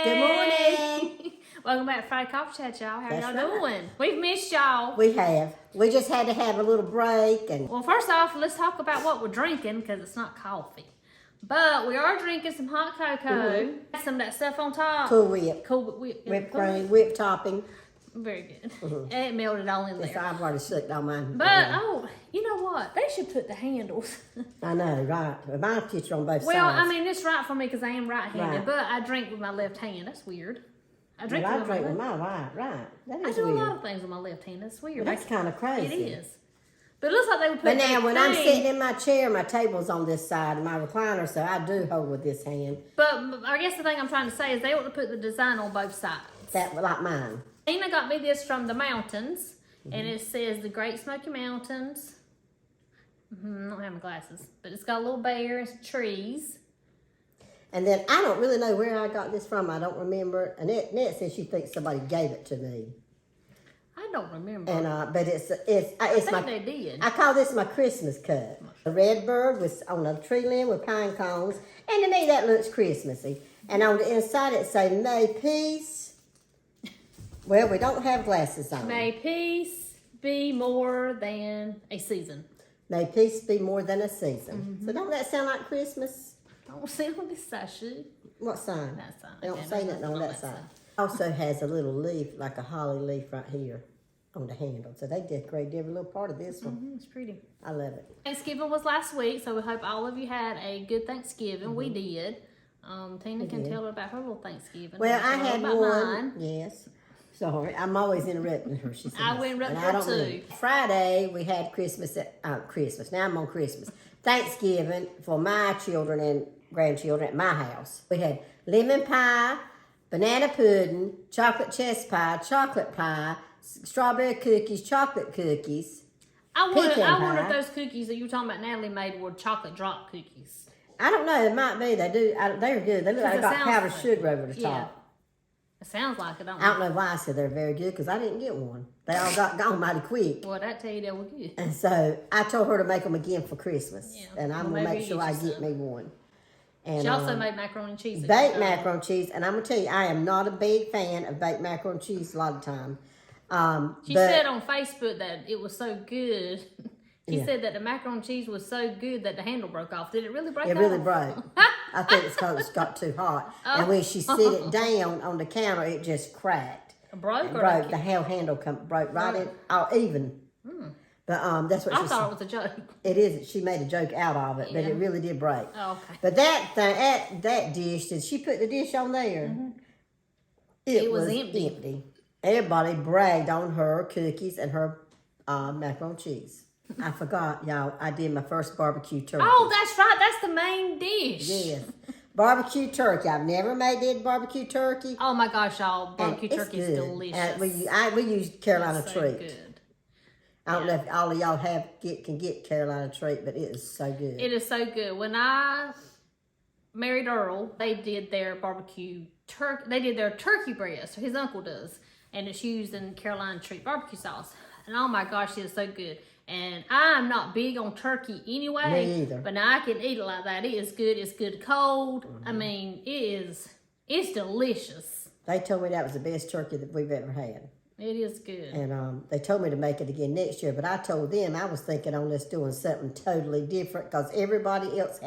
Good morning. Welcome back to Friday Coffee Chat, y'all. How That's y'all right. doing? We've missed y'all. We have. We just had to have a little break and Well, first off, let's talk about what we're drinking because it's not coffee. But we are drinking some hot cocoa. Some of that stuff on top. Cool Whip. Cool whip. Whipped cream, whipped topping. Very good. It melted all in Yes, there. I've already sucked on mine. But, you know what? They should put the handles. I know, right. With my picture on both Well, sides. I mean, it's right for me because I am right-handed, Right. but I drink with my left hand. That's weird. I drink Well, I with drink my with left. my right. That I is do weird. a lot of things with my left hand. That's weird. Well, that's kind of crazy. It is. But it looks like they would put But now, the when I'm thing- sitting in my chair, my table's on this side of my recliner, so I do hold with this hand. But I guess the thing I'm trying to say is they ought to put the design on both sides. That like mine. Tina got me this from the mountains, and it says the Great Smoky Mountains. I don't have my glasses, but it's got a little bear and some trees. And then I don't really know where I got this from. I don't remember. And Nett says she thinks somebody gave it to me. I don't remember. And but it's I think my. they did. I call this my Christmas cup. A red bird was on a tree limb with pine cones, and to me that looks Christmassy. And on the inside it say May peace. Well, we don't have glasses on. May peace be more than a season. May peace be more than a season. So don't that sound like Christmas? Don't see on this side, should. What sign? That side. They don't Okay, say no, nothing on not that side. Also has a little leaf, like a holly leaf right here on the handle. So they decorated every little part of this one. It's pretty. I love it. Thanksgiving was last week, so we hope all of you had a good Thanksgiving. We did. Tina can tell her about her little Thanksgiving. Well, I'll I tell her had about one. mine. Yes. Sorry, I'm always interrupting her. She says. I will interrupt And her I don't too. mean- Friday we had Christmas. Christmas. Now I'm on Christmas. Thanksgiving for my children and grandchildren at my house. We had lemon pie, banana pudding, chocolate chess pie, chocolate pie, strawberry cookies, chocolate cookies. I wonder Pecan if pie. those cookies that you were talking about Natalie made were chocolate drop cookies. I don't know. It might be. They do. They're good. They look like Because they it got sounds powdered like- sugar over the Yeah. top. It sounds like it, don't I don't know why I said they're very good because I didn't get one. They all got gone mighty quick. Well, that tell you they were good. And so I told her to make them again for Christmas. Yeah. And I'm Well, going to maybe make sure you I just get some. me one. And, She also made macaroni and cheese. baked macaroni and cheese. And I'm going to tell you, I am not a big fan of baked macaroni and cheese a lot of time. She but said on Facebook that it was so good. She Yeah. said that the macaroni and cheese was so good that the handle broke off. Did it really break it off? really broke. I think it's because it got too hot. And when she set it down on the counter, it just cracked. Broke It or broke. The whole handle broke right in, all even. But that's what I she thought said. it was a joke. It is. She made a joke out of it, but Yeah. it really did break. Oh, okay. But that dish, did she put the dish on there? It was was empty. empty. Everybody bragged on her cookies and her macaroni and cheese. I forgot, y'all. I did my first barbecue turkey. Oh, that's right. That's the main dish. Yes. Barbecue turkey. I've never made barbecue turkey. Oh my gosh, y'all! and Barbecue it's turkey is good. delicious. And we use Carolina It's so treat. good. I don't know if all of y'all can get Carolina treat, but it is so good. It is so good. When I married Earl, they did their barbecue turkey. They did their turkey breast. His uncle does, and it's used in Carolina treat barbecue sauce. And oh my gosh, it is so good. And I'm not big on turkey anyway. Me either. But now I can eat it like that. It is good. It's good cold. I mean, it's delicious. They told me that was the best turkey that we've ever had. It is good. And they told me to make it again next year, but I told them I was thinking on us doing something totally different because everybody else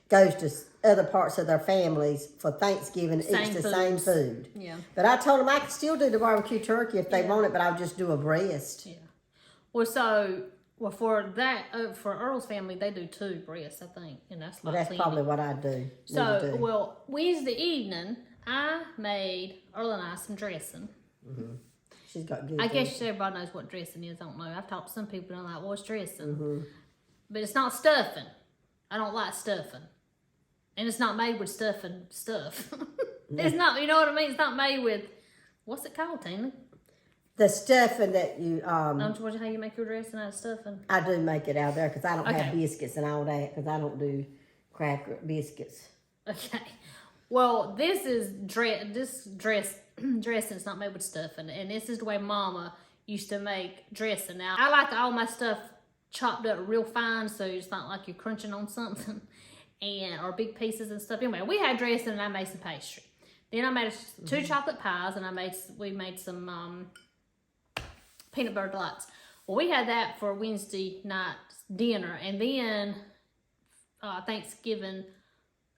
goes to other parts of their families for Thanksgiving and eats the same food. Yeah. But I told them I could still do the barbecue turkey if they want it, but I'll just do a breast. Yeah. Well, for that, for Earl's family, they do 2 breasts, I think, and that's But like that's plenty. probably what I do. need to So, do. well, Wednesday evening, I made Earl and I some dressing. She's got good. I guess everybody knows what dressing is. I don't know. I've talked to some people and they're like, what's dressing? But it's not stuffing. I don't like stuffing. And it's not made with stuffing stuff. It's not, you know what I mean? It's not made with, what's it called, Tina? The stuffing that you Don't you watch how you make your dressing out of stuffing? I do make it out there because I don't Okay. have biscuits and all that because I don't do cracker biscuits. Okay. Well, this is dressing's not made with stuffing, and this is the way Mama used to make dressing. Now, I like all my stuff chopped up real fine, so it's not like you're crunching on something, or big pieces and stuff. Anyway, we had dressing, and I made some pastry. Then I made 2 chocolate pies, and we made some peanut butter delights. Well, we had that for Wednesday night dinner, and then Thanksgiving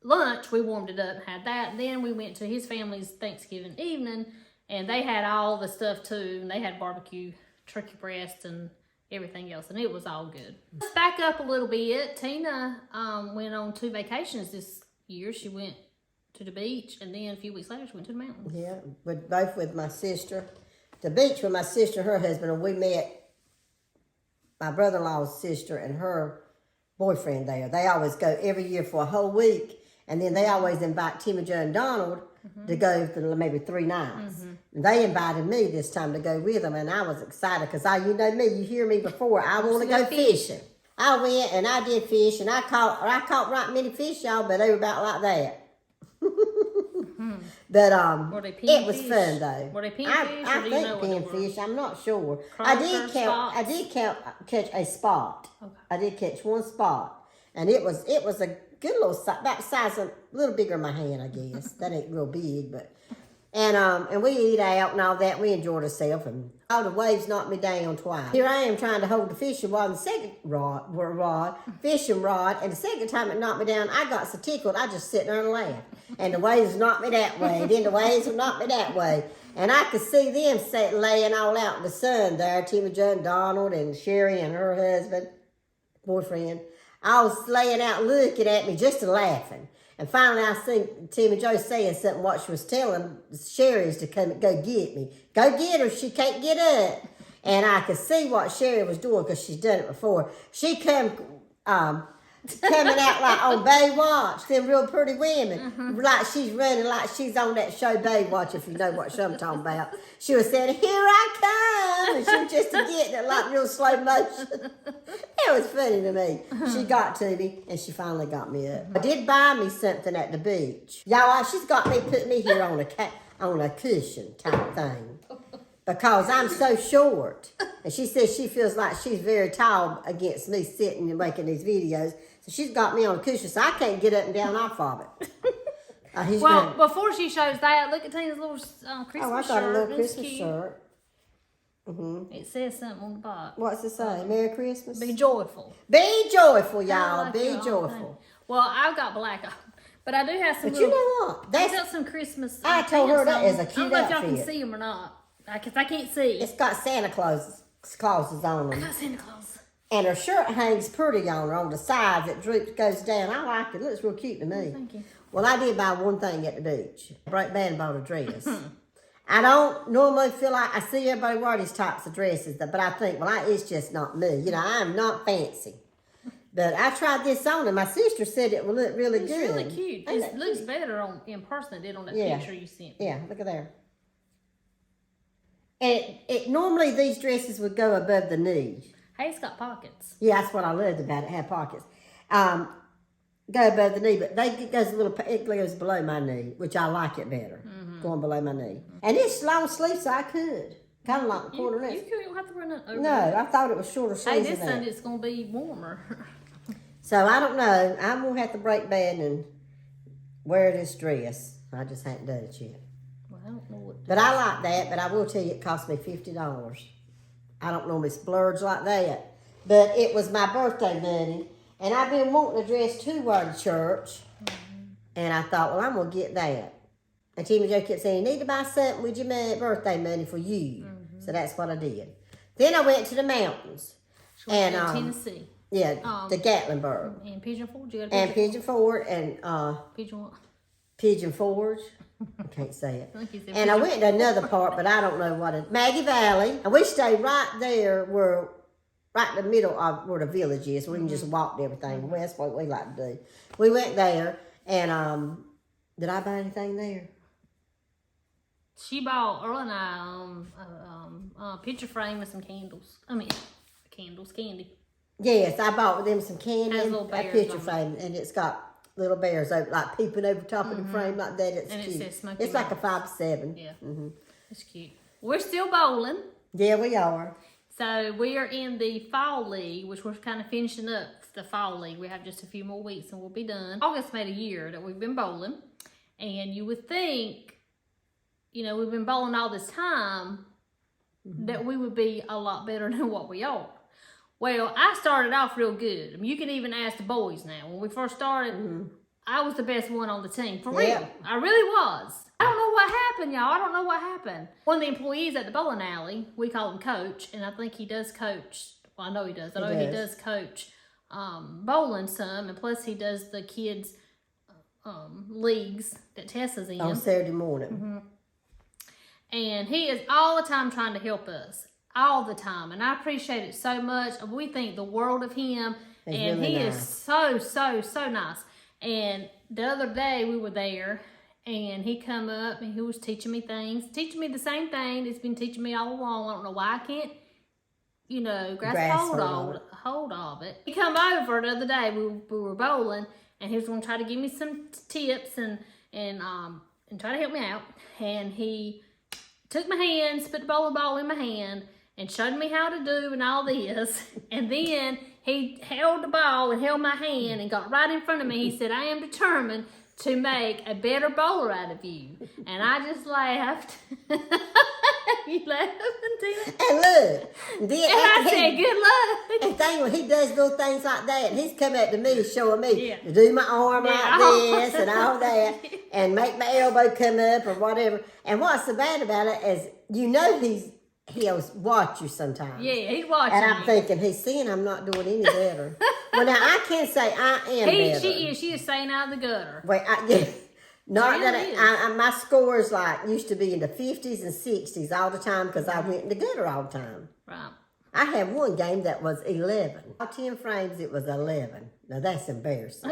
lunch, we warmed it up and had that. Then we went to his family's Thanksgiving evening, and they had all the stuff too. And they had barbecue, turkey breast, and everything else, and it was all good. Let's back up a little bit. Tina went on 2 vacations this year. She went to the beach, and then a few weeks later, she went to the mountains. Yeah, both with my sister. The beach with my sister and her husband, and we met my brother-in-law's sister and her boyfriend there. They always go every year for a whole week, and then they always invite Timmy, Joe, and Donald to go for maybe 3 nights. And they invited me this time to go with them, and I was excited because you know me, you hear me before, I want to go fishing. I went and I did fish, and I caught right many fish, y'all, but they were about like that. But Were they it was fun though. Were they pinfish? I think pinfish. I'm not sure. I did catch a spot. Okay. I did catch 1 spot, and it was a good little size, about size a little bigger than my hand, I guess. That ain't real big, but and we eat out and all that. We enjoyed ourselves, and all the waves knocked me down twice. Here I am trying to hold the fishing rod, and the second fishing rod, and the second time it knocked me down, I got so tickled, I just sit there and laugh. And the waves knocked me that way, then the waves knocked me that way. And I could see them laying all out in the sun there, Timmy, Joe, and Donald, and Sherry and her husband, boyfriend. I was laying out looking at me just laughing. And finally I seen Timmy Joe saying something what she was telling Sherry's to come go get me. Go get her, she can't get up. And I could see what Sherry was doing because she's done it before. She come coming out like on Baywatch, them real pretty women. Like she's running like she's on that show Baywatch, if you know what show I'm talking about. She was saying, "Here I come," and she was just getting it like real slow motion. It was funny to me. She got to me, and she finally got me up. I did buy me something at the beach. Y'all, she's got me, put me here on a cushion type thing. Because I'm so short. And she says she feels like she's very tall against me sitting and making these videos. So she's got me on a cushion, so I can't get up and down off of it. Before she shows that, look at Tina's little Christmas shirt. Oh, I got a little Christmas cute. shirt. It says something on the bottom. What's it say? Merry Christmas? Be joyful. Be joyful, y'all. Like Be joyful. Thing. Well, I've got black on. But I do have some But you know what? I've got some Christmas I told her that pants is a on. cute I don't know if y'all outfit. can see them or not. Because I can't see. It's got Santa Clauses on I them. got Santa Claus. And her shirt hangs pretty on her. On the sides, it droops, goes down. I like it. It looks real cute to me. Thank you. Well, I did buy one thing at the beach. Break bad bought a dress. I don't normally feel like I see everybody wear these types of dresses, but I think, it's just not me. You know, I am not fancy. But I tried this on, and my sister said it would look really good. It's really cute. It looks better in person than it did on that picture you sent me. Yeah, look at there. And it normally these dresses would go above the knee. Hey, it's got pockets. Yeah, that's what I loved about it. Had pockets. Go above the knee, but it goes below my knee, which I like it better. Going below my knee. And it's long sleeves, so I could. Kind of like the quarter You don't have to run it over. No, I thought it was shorter sleeves. Hey, this Sunday it's going to be warmer. So I don't know. I'm going to have to break bad and wear this dress. I just haven't done it yet. Well, I don't know what. But I like that, but I will tell you it cost me $50. I don't normally splurge like that. But it was my birthday money, and I've been wanting a dress to wear to church. And I thought, I'm going to get that. And Timmy Joe kept saying, you need to buy something with your birthday money for you. So that's what I did. Then I went to the mountains. And Tennessee. Yeah, the Gatlinburg. And Pigeon Forge. You got and Pigeon Forge and Pigeon what? Pigeon Forge. I can't say it. I and I went to another part, but I don't know what it. Maggie Valley, and we stayed right there right in the middle of where the village is. We can just walk to everything. Well, that's what we like to do. We went there, and did I buy anything there? She bought Earl and I a picture frame with some candles. Candy. Yes, I bought them some candy Has and little a bears picture on frame, and it's got little bears like peeping over top of the frame like that. It's And it cute. says Smoky It's like a Mountain. 5-7. Yeah, it's cute. We're still bowling. Yeah, we are. So we are in the fall league, which we're kind of finishing up the fall league. We have just a few more weeks and we'll be done. August made a year that we've been bowling. And you would think you know, we've been bowling all this time, that we would be a lot better than what we are. Well, I started off real good. I mean, you can even ask the boys now. When we first started, I was the best one on the team. For real. I really was. I don't know what happened, y'all. I don't know what happened. One of the employees at the bowling alley, we call him Coach, and I think he does coach. Well, I know he does. I know he does coach bowling some, and plus he does the kids' leagues that Tessa's in. On Saturday morning. And he is all the time trying to help us. All the time. And I appreciate it so much. We think the world of him. He's and really he nice. is so nice. And the other day we were there, and he come up and he was teaching me things. Teaching me the same thing he's been teaching me all along. I don't know why I can't, you know, grasp hold of it. He come over the other day, we were bowling, and he was going to try to give me some tips and try to help me out. And he took my hands, put the bowling ball in my hand, and showed me how to do and all this. And then he held the ball and held my hand and got right in front of me. He said, I am determined to make a better bowler out of you. And I just laughed. You laughed, Tina? And look. Then I said, good luck. And thing when he does little things like that, he's come up to me showing me to do my arm like this and all that, and make my elbow come up or whatever. And what's so bad about it is, you know, he'll watch you sometimes. Yeah, he's watching. And I'm thinking, he's seeing I'm not doing any better. Well, now I can't say I am better. She is saying out of the gutter. Wait, not that my scores like used to be in the 50s and 60s all the time because I went in the gutter all the time. Right. I had one game that was 11. All 10 frames, it was 11. Now that's embarrassing.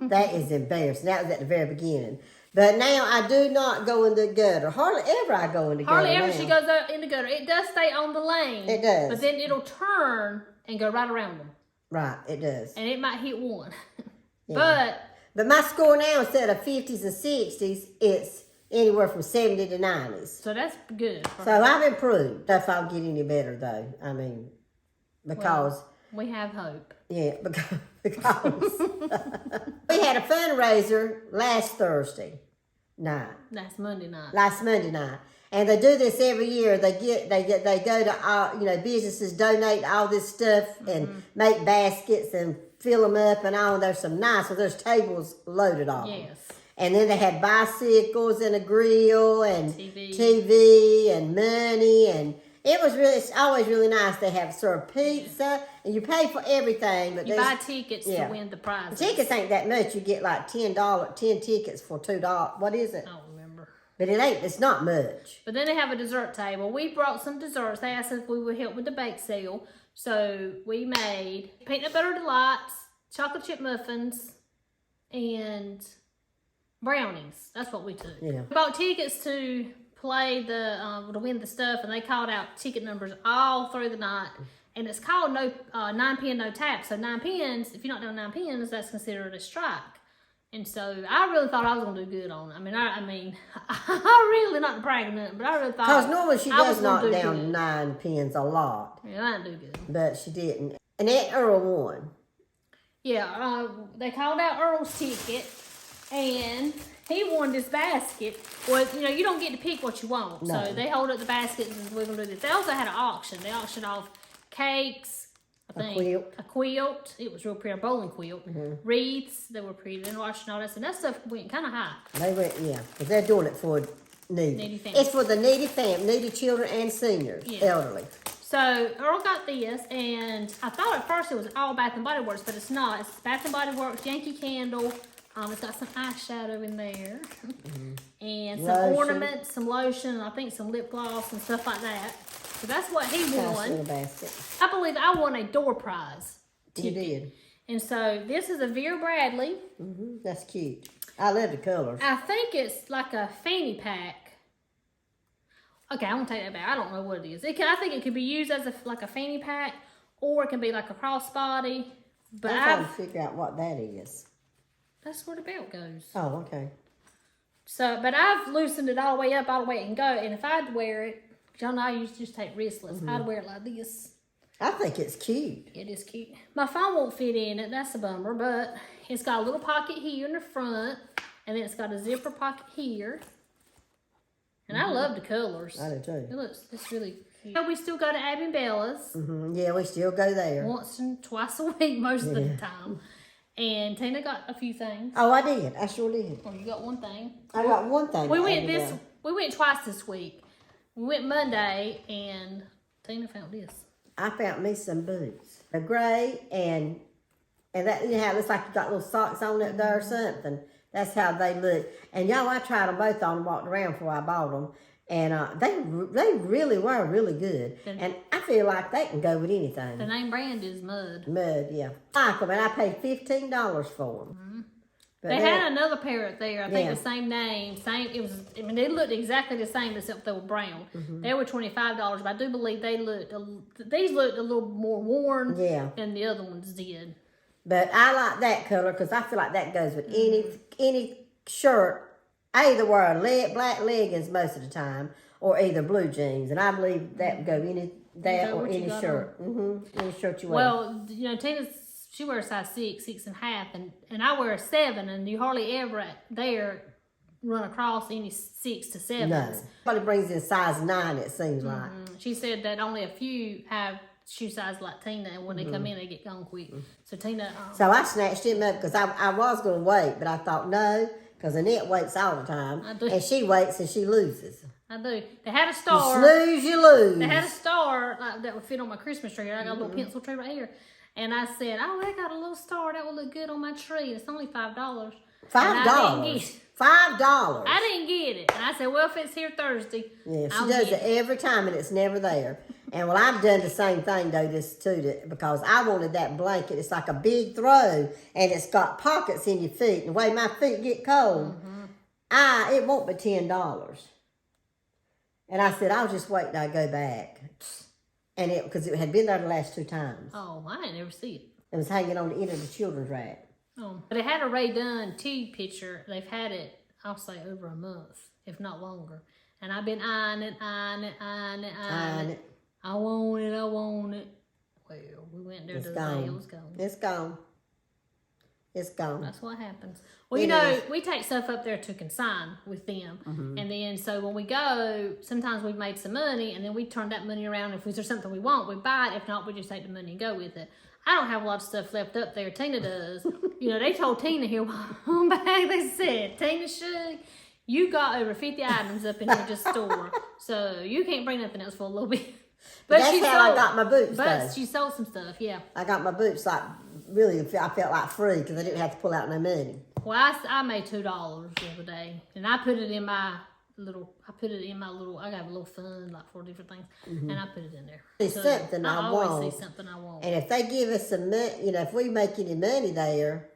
That is embarrassing. That was at the very beginning. But now I do not go in the gutter. Hardly ever I go in the gutter. Hardly ever she goes in the gutter. It does stay on the lane. It does. But then it'll turn and go right around them. Right, it does. And it might hit one. Yeah. But my score now, instead of 50s and 60s, it's anywhere from 70 to 90s. So that's good. So I've improved. If I'll get any better, though. I mean, because... Well, we have hope. Yeah, because we had a fundraiser last Thursday night. That's Monday night. Last Monday night. And they do this every year. They go to all, you know, businesses donate all this stuff and make baskets and fill them up and all. There's some nice, so there's tables loaded on. Yes. And then they had bicycles and a grill and TV and money, and it's always really nice. They have served pizza and you pay for everything, but you buy tickets to win the prizes. Tickets ain't that much. You get like $10 tickets for $2. What is it? I don't remember. But it's not much. But then they have a dessert table. We brought some desserts. They asked us if we would help with the bake sale. So we made peanut butter delights, chocolate chip muffins, and brownies. That's what we took. Yeah. We bought tickets to play to win the stuff, and they called out ticket numbers all through the night. And it's called 9 pin, no tap. So 9 pins, if you're not doing 9 pins, that's considered a strike. And so I really thought I was going to do good on it. I mean, I really, not bragging nothing, but I really thought. Because normally she does knock down 9 pins a lot. Yeah, I didn't do good. But she didn't. And Aunt Earl won. Yeah, they called out Earl's ticket, and he won this basket. Well, you know, you don't get to pick what you want. No. So they hold up the basket and we're going to do this. They also had an auction. They auctioned off cakes. A quilt. It was real pretty. A bowling quilt. Wreaths. They were pretty. Then watching all this. And that stuff went kind of high. They went, yeah. Because they're doing it for needy families. It's for the needy family, needy children and seniors, elderly. So Earl got this, and I thought at first it was all Bath and Body Works, but it's not. It's Bath and Body Works, Yankee Candle. It's got some eyeshadow in there. And some ornaments, some lotion, and I think some lip gloss and stuff like that. So that's what he won. In a basket. I believe I won a door prize. You did. And so this is a Vera Bradley. That's cute. I love the colors. I think it's like a fanny pack. Okay, I'm going to take that back. I don't know what it is. I think it could be used as like a fanny pack, or it can be like a crossbody. But I'm trying to figure out what that is. That's where the belt goes. Oh, okay. So, but I've loosened it all the way up, all the way it can go. And if I'd wear it, y'all know I used to just take wristlets. I'd wear it like this. I think it's cute. It is cute. My phone won't fit in it. That's a bummer. But it's got a little pocket here in the front. And then it's got a zipper pocket here. And I love the colors. I do too. It's really cute. We still go to Abby and Bella's. Yeah, we still go there. Once and twice a week most of the time. And Tina got a few things. Oh, I did. I sure did. Oh, you got one thing. I got one thing. We went twice this week. We went Monday and Tina found this. I found me some boots. They're gray and that, you know how it looks like you got little socks on it there or something. That's how they look. And y'all, I tried them both on and walked around before I bought them. And they really were really good. And I feel like they can go with anything. The name brand is Mud. Mud, yeah. I like them, and I paid $15 for them. But They had another pair there. I think the same name, same. It was. I mean, they looked exactly the same except they were brown. They were $25, but I do believe these looked a little more worn than the other ones did. But I like that color because I feel like that goes with any shirt. I either wear black leggings most of the time, or either blue jeans, and I believe that would go or any shirt. Any shirt you wear. Well, you know, she wears size 6, 6.5, and I wear a 7, and you hardly ever there run across any 6 to 7s. No, somebody brings in size 9. It seems like. She said that only a few have shoe size like Tina, and when they come in, they get gone quick. So Tina. So I snatched him up because I was going to wait, but I thought no. Because Annette waits all the time. I do. And she waits and she loses. I do. They had a star. You snooze, you lose. They had a star that would fit on my Christmas tree. I got a little pencil tree right here. And I said, oh, they got a little star. That would look good on my tree. It's only $5. $5? $5. I didn't get it. And I said, well, if it's here Thursday, yeah, she does it every time and it's never there. And well, I've done the same thing though, because I wanted that blanket. It's like a big throw, and it's got pockets in your feet. And the way my feet get cold, it won't be $10. And I said, I'll just wait till I go back, and because it had been there the last 2 times. Oh, I didn't ever see it. It was hanging on the end of the children's rack. Oh, but it had a Ray Dunn tea picture. They've had it, I'll say, over a month, if not longer. And I've been eyeing it. I want it. Well, we went there today. It was gone. It's gone. It's gone. That's what happens. Well, you know, we take stuff up there to consign with them. And then, so when we go, sometimes we've made some money, and then we turn that money around. If there's something we want, we buy it. If not, we just take the money and go with it. I don't have a lot of stuff left up there. Tina does. You know, they told Tina here one bag, they said, Tina Shug, you got over 50 items up in here just store. So you can't bring nothing else for a little bit. But that's how I got my boots. But she sold some stuff, yeah. I got my boots like really. I felt like free because I didn't have to pull out no money. Well, I made $2 the other day, and I put it in my little. I got a little fund, like 4 different things, and I put it in there. It's something I want. Always see something I want. And if they give us some money, you know, if we make any money there,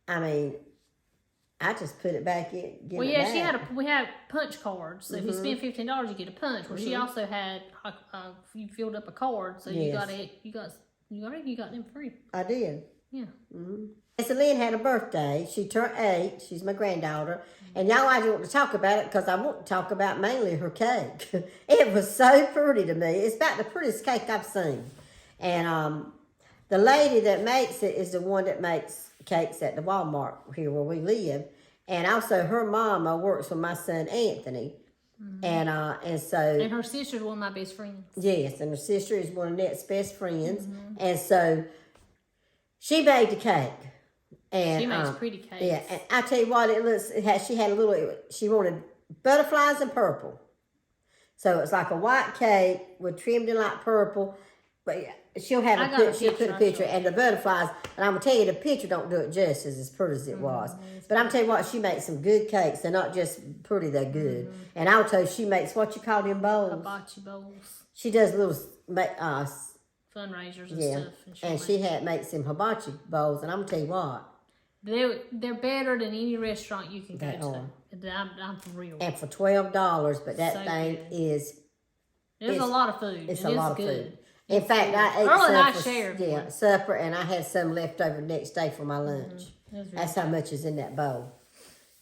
I mean, I just put it back in. Well, yeah, we had punch cards. So if you spend $15, you get a punch. Well, she also had you filled up a card, so you got them free. I did. Yeah. So Lynn had a birthday. She turned 8. She's my granddaughter. And y'all, I want to talk about it because I want to talk about mainly her cake. It was so pretty to me. It's about the prettiest cake I've seen. And the lady that makes it is the one that makes cakes at the Walmart here where we live. And also her mama works with my son Anthony. And her sister's one of my best friends. Yes, and her sister is one of Nett's best friends. And so she made the cake. And she makes pretty cakes. Yeah, and I tell you what, she wanted butterflies and purple. So it's like a white cake with trimmed in like purple. But she'll put a picture and the butterflies. And I'm going to tell you, the picture don't do it justice as pretty as it was. But I'm telling you what, she makes some good cakes. They're not just pretty, they're good. And I'll tell you, she makes, what you call them bowls? Hibachi bowls. She does little fundraisers and stuff. And she makes some hibachi bowls. And I'm going to tell you what. They're better than any restaurant you can go to. I'm for real. And for $12, but that thing is... It's a lot of food. It's a lot of food. In fact, I ate supper, and I had some left over the next day for my lunch. That's how much is in that bowl.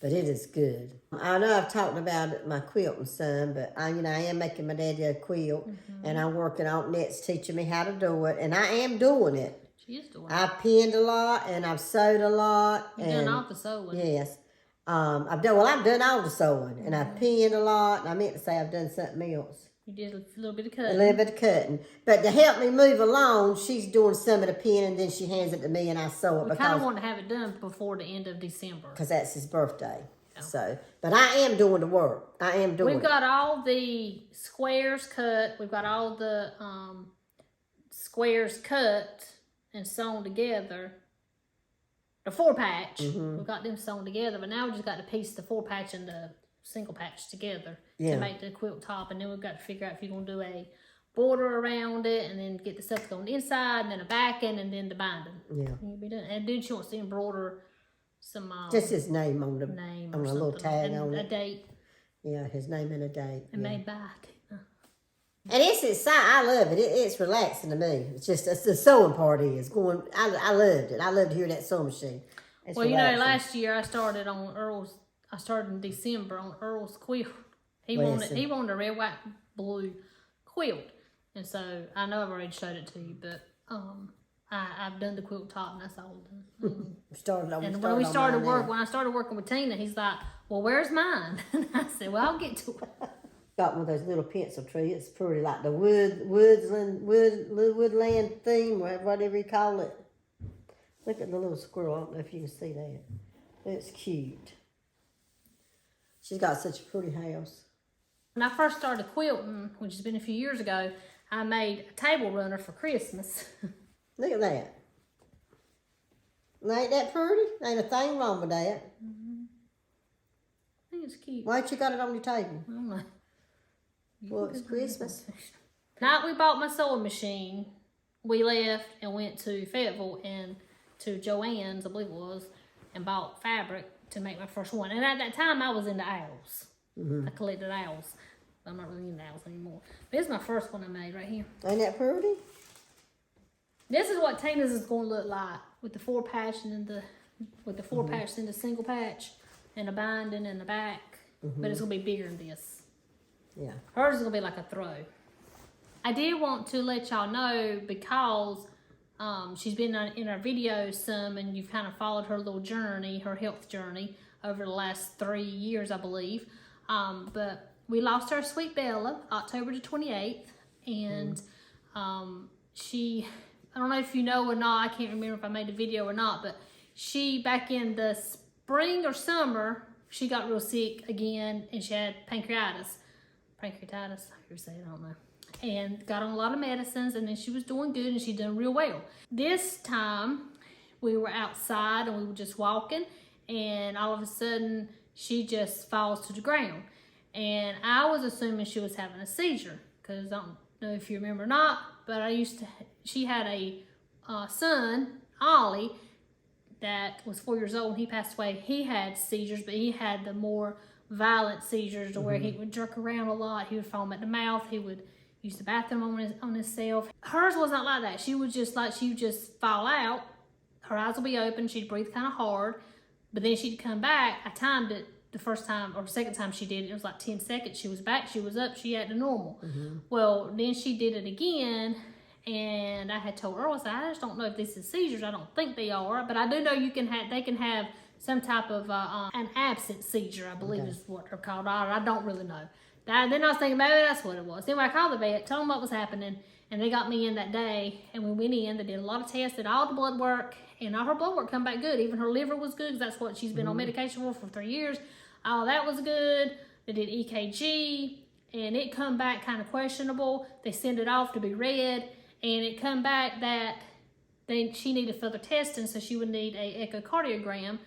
But it is good. I know I've talked about my quilting some, but I am making my daddy a quilt, and I'm working on it. Nett's teaching me how to do it, and I am doing it. She is doing it. I've pinned a lot, and I've sewed a lot. You've done all the sewing. Yes. I've done all the sewing, and I've pinned a lot, and I meant to say I've done something else. You did a little bit of A cutting. little bit of cutting. But to help me move along, she's doing some of the pinning, and then she hands it to me, and I sew it We kind of want to have it done before the end of December. because that's his birthday. Yeah. So, but I am doing the work. I am doing We've got all the squares cut. We've got all the squares cut and sewn together. The 4-patch. We've got them sewn together, but now we just got to piece the 4-patch and the single patch together to make the quilt top, and then we've got to figure out if you're going to do a border around it, and then get the stuff on the inside, and then a backing, and then the binding. Yeah. You'll be done. And then she wants to embroider some just his name on the name on a little tag and on a date. Yeah, his name and a date. And made by Tina. And it's exciting. I love it. It's relaxing to me. It's just the sewing part is going. I loved it. I love to hear that sewing machine. It's well, relaxing. you know, last year I started on Earl's. I started in December on Earl's quilt. He wanted a red, white, blue quilt, and so I know I've already showed it to you, but I've done the quilt top, and that's all done. When I started working with Tina, he's like, "Well, where's mine?" And I said, "Well, I'll get to it." Got one of those little pencil trees. It's pretty, like the woodland theme, whatever you call it. Look at the little squirrel. I don't know if you can see that. It's cute. She's got such a pretty house. When I first started quilting, which has been a few years ago, I made a table runner for Christmas. Look at that. Ain't that pretty? Ain't a thing wrong with that. I think it's cute. Why ain't you got it on your table? I don't know. Well, it's Christmas. Night we bought my sewing machine, we left and went to Fayetteville and to Joann's, I believe it was, and bought fabric to make my first one. And at that time, I was into owls. I collected owls. I'm not really into owls anymore. This is my first one I made right here. Ain't that pretty? This is what Tina's is going to look like with the 4-patch and then with the 4-patch and the single patch and a binding in the back. But it's going to be bigger than this. Yeah. Hers is going to be like a throw. I did want to let y'all know because she's been in our videos some, and you've kind of followed her little journey, her health journey over the last 3 years, I believe. But we lost our sweet Bella October the 28th, and she, I don't know if you know or not, I can't remember if I made a video or not, but she, back in the spring or summer, she got real sick again, and she had pancreatitis, how you say it, I don't know. And got on a lot of medicines, and then she was doing good, and she done real well. This time, we were outside, and we were just walking, and all of a sudden, she just falls to the ground. And I was assuming she was having a seizure, because I don't know if you remember or not, but she had a son, Ollie, that was 4 years old, and he passed away. He had seizures, but he had the more violent seizures to where he would jerk around a lot. He would foam at the mouth. He would use the bathroom on himself. Hers was not like that. She would just fall out. Her eyes would be open. She'd breathe kind of hard, but then she'd come back. I timed it the first time or second time she did it. It was like 10 seconds. She was back. She was up. She acted normal. Well, then she did it again, and I had told her, I just don't know if this is seizures. I don't think they are, but I do know they can have some type of an absent seizure, I believe is what they're called. I don't really know. Then I was thinking, maybe that's what it was. Anyway, I called the vet, told them what was happening, and they got me in that day, and we went in. They did a lot of tests, did all the blood work, and all her blood work come back good. Even her liver was good, because that's what she's been on medication for 3 years. All that was good. They did EKG, and it come back kind of questionable. They sent it off to be read, and it come back that she needed further testing, so she would need a echocardiogram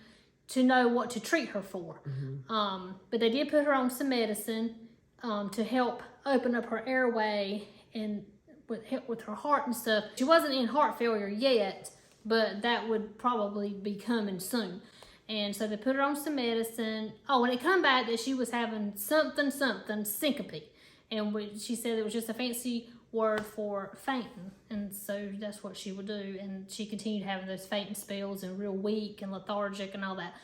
to know what to treat her for. But they did put her on some medicine to help open up her airway and with her heart and stuff. She wasn't in heart failure yet, but that would probably be coming soon. And so they put her on some medicine. Oh, and it come back that she was having something syncope. And she said it was just a fancy word for fainting. And so that's what she would do. And she continued having those fainting spells and real weak and lethargic and all that.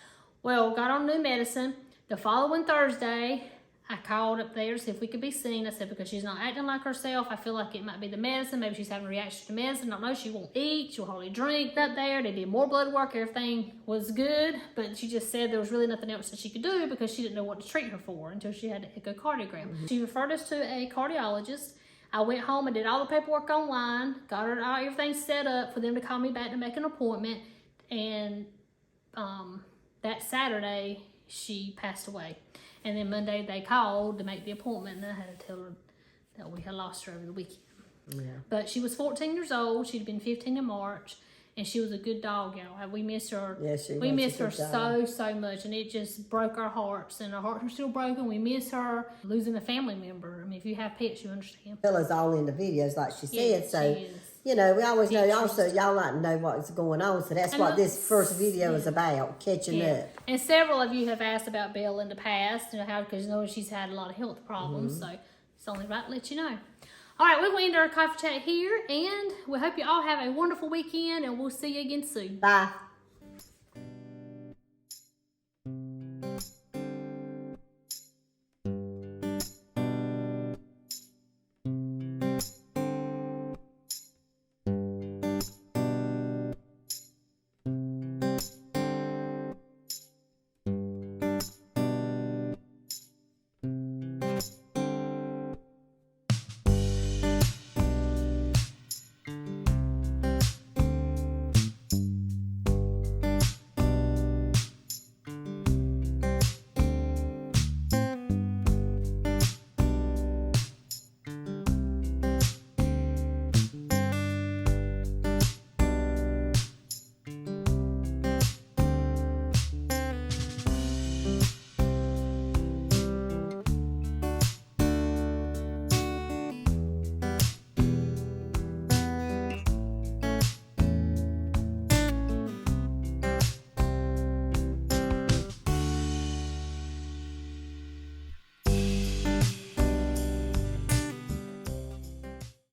Well, got on new medicine. The following Thursday, I called up there to see if we could be seen. I said, because she's not acting like herself, I feel like it might be the medicine. Maybe she's having a reaction to medicine. I don't know. She won't eat. She'll hardly drink up there. They did more blood work. Everything was good. But she just said there was really nothing else that she could do because she didn't know what to treat her for until she had an echocardiogram. She referred us to a cardiologist. I went home and did all the paperwork online, got her everything set up for them to call me back to make an appointment. And that Saturday, she passed away. And then Monday they called to make the appointment, and I had to tell her that we had lost her over the weekend. Yeah. But she was 14 years old. She'd been 15 in March, and she was a good dog, y'all. We miss her. Yes, we miss her so much, and it just broke our hearts. And our hearts are still broken. We miss her. Losing a family member. I mean, if you have pets, you understand. Bella's all in the videos, like she said. Yes, so, she is. you know, we always know. Also, y'all like to know what's going on. So that's what this first video is about, catching up. And several of you have asked about Bella in the past, how because you know she's had a lot of health problems. So it's only right to let you know. All right, we're going to end our coffee chat here, and we hope you all have a wonderful weekend, and we'll see you again soon. Bye.